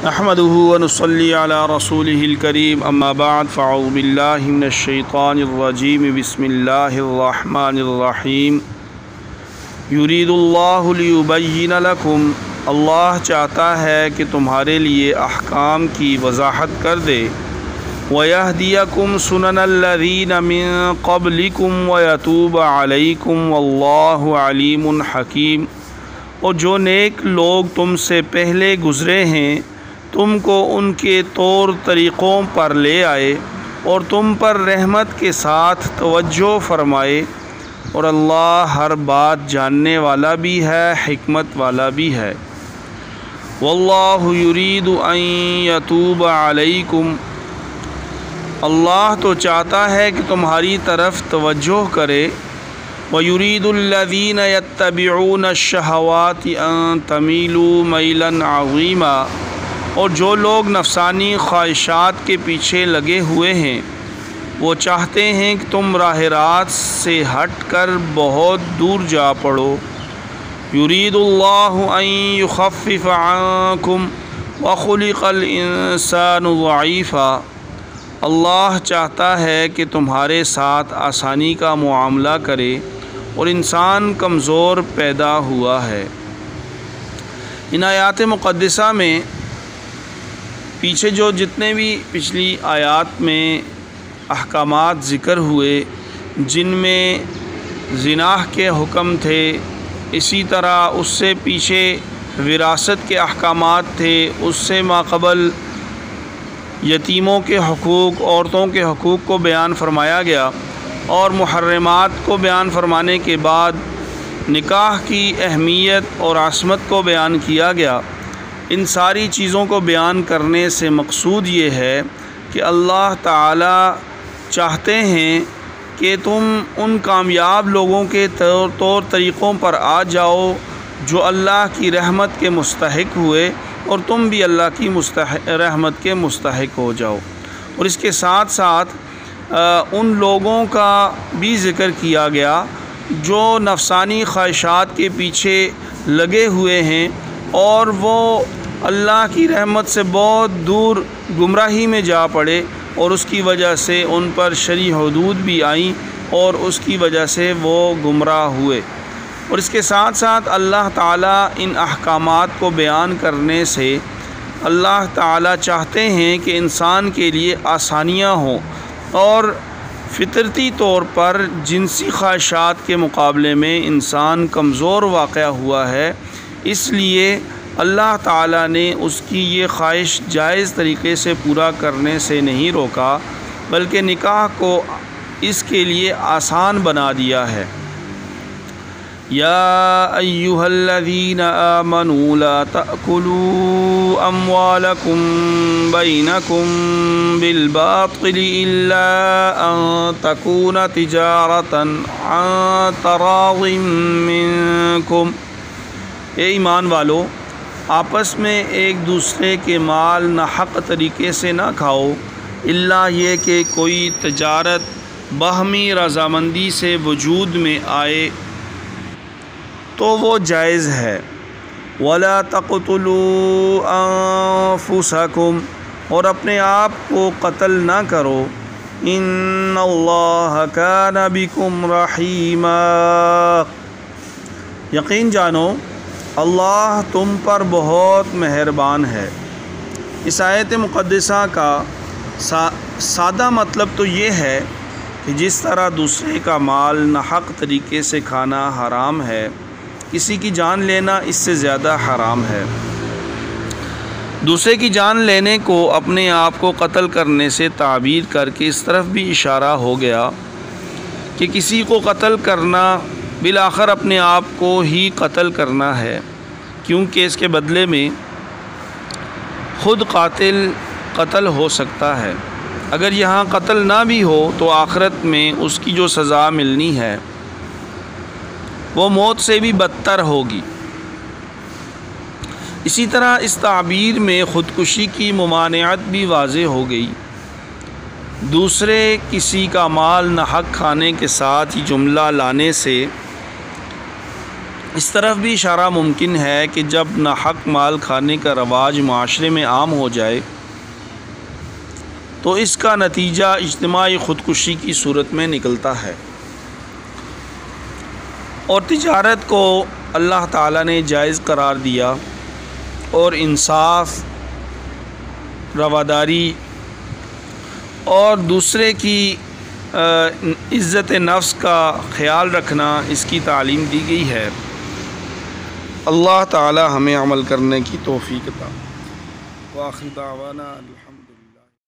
نحمده ونصلي على رسوله الكريم اما بعد فاعوذ بالله من الشيطان الرجيم بسم الله الرحمن الرحيم يريد الله ليبين لكم اللہ چاہتا ہے کہ تمہارے لیے احکام کی وضاحت کر دے وَيَهْدِيَكُمْ سُنَنَ الَّذِينَ مِن قَبْلِكُمْ وَيَتُوبَ عَلَيْكُمْ وَاللَّهُ عَلِيمٌ حَكِيمٌ اور جو نیک لوگ تم سے پہلے گزرے ہیں تم کو ان کے طور طریقوں پر لے آئے اور تم پر رحمت کے ساتھ توجہ فرمائے اور اللہ ہر بات جاننے والا بھی ہے حکمت والا بھی ہے واللہ یرید ان یتوب علیکم اللہ تو چاہتا ہے کہ تمہاری طرف توجہ کرے وَيُرِيدُ الَّذِينَ يَتَّبِعُونَ الشَّهَوَاتِ أَن تَمِيلُوا مَيْلًا عَظِيمًا اور جو لوگ نفسانی خواہشات کے پیچھے لگے ہوئے ہیں وہ چاہتے ہیں کہ تم راہ راست سے ہٹ کر بہت دور جا پڑو یرید اللہ ان یخفف عنکم وخلق الانسان ضعیفا اللہ چاہتا ہے کہ تمہارے ساتھ آسانی کا معاملہ کرے اور انسان کمزور پیدا ہوا ہے ان آیات مقدسہ میں پیچھے جو جتنے بھی پچھلی آیات میں احکامات ذکر ہوئے جن میں زنا کے حکم تھے اسی طرح اس سے پیچھے وراثت کے احکامات تھے اس سے ماقبل یتیموں کے حقوق عورتوں کے حقوق کو بیان فرمایا گیا اور محرمات کو بیان فرمانے کے بعد نکاح کی اہمیت اور عصمت کو بیان کیا گیا ان ساری چیزوں کو بیان کرنے سے مقصود یہ ہے کہ اللہ تعالی چاہتے ہیں کہ تم ان کامیاب لوگوں کے طور طریقوں پر آ جاؤ جو اللہ کی رحمت کے مستحق ہوئے اور تم بھی اللہ کی رحمت کے مستحق ہو جاؤ اور اس کے ساتھ ساتھ ان لوگوں کا بھی ذکر کیا گیا جو نفسانی خواہشات کے پیچھے لگے ہوئے ہیں اور وہ اللہ کی رحمت سے بہت دور گمراہی میں جا پڑے اور اس کی وجہ سے ان پر شرعی حدود بھی آئیں اور اس کی وجہ سے وہ گمراہ ہوئے اور اس کے ساتھ ساتھ اللہ تعالیٰ ان احکامات کو بیان کرنے سے اللہ تعالیٰ چاہتے ہیں کہ انسان کے لیے آسانیاں ہوں اور فطرتی طور پر جنسی خواہشات کے مقابلے میں انسان کمزور واقع ہوا ہے اس لیے اللہ تعالیٰ نے اس کی یہ خواہش جائز طریقے سے پورا کرنے سے نہیں روکا بلکہ نکاح کو اس کے لیے آسان بنا دیا ہے یا ایھا الذین آمنوا لا تأکلوا اموالکم بینکم بالباطل الا ان تکون تجارتا عن تراض منکم اے ایمان والو آپس میں ایک دوسرے کے مال ناحق طریقے سے نہ کھاؤ الا یہ کہ کوئی تجارت باہمی رضامندی سے وجود میں آئے تو وہ جائز ہے وَلَا تَقْتُلُوا أَنفُسَكُمْ اور اپنے آپ کو قتل نہ کرو إِنَّ اللَّهَ كَانَ بِكُمْ رَحِيمًا یقین جانو اللہ تم پر بہت مہربان ہے اس آیت مقدسہ کا سادہ مطلب تو یہ ہے کہ جس طرح دوسرے کا مال ناحق طریقے سے کھانا حرام ہے کسی کی جان لینا اس سے زیادہ حرام ہے دوسرے کی جان لینے کو اپنے آپ کو قتل کرنے سے تعبیر کر کے اس طرف بھی اشارہ ہو گیا کہ کسی کو قتل کرنا بالآخر اپنے آپ کو ہی قتل کرنا ہے کیونکہ اس کے بدلے میں خود قاتل قتل ہو سکتا ہے اگر یہاں قتل نہ بھی ہو تو آخرت میں اس کی جو سزا ملنی ہے وہ موت سے بھی بدتر ہوگی اسی طرح اس تعبیر میں خودکشی کی ممانعت بھی واضح ہو گئی دوسرے کسی کا مال ناحق کھانے کے ساتھ یہ جملہ لانے سے اس طرف بھی اشارہ ممکن ہے کہ جب ناحق مال کھانے کا رواج معاشرے میں عام ہو جائے تو اس کا نتیجہ اجتماعی خودکشی کی صورت میں نکلتا ہے، اور تجارت کو اللہ تعالیٰ نے جائز قرار دیا اور انصاف، رواداری اور دوسرے کی عزت نفس کا خیال رکھنا اس کی تعلیم دی گئی ہے۔ اللہ تعالیٰ ہمیں عمل کرنے کی توفیق عطا۔ وآخر دعوانا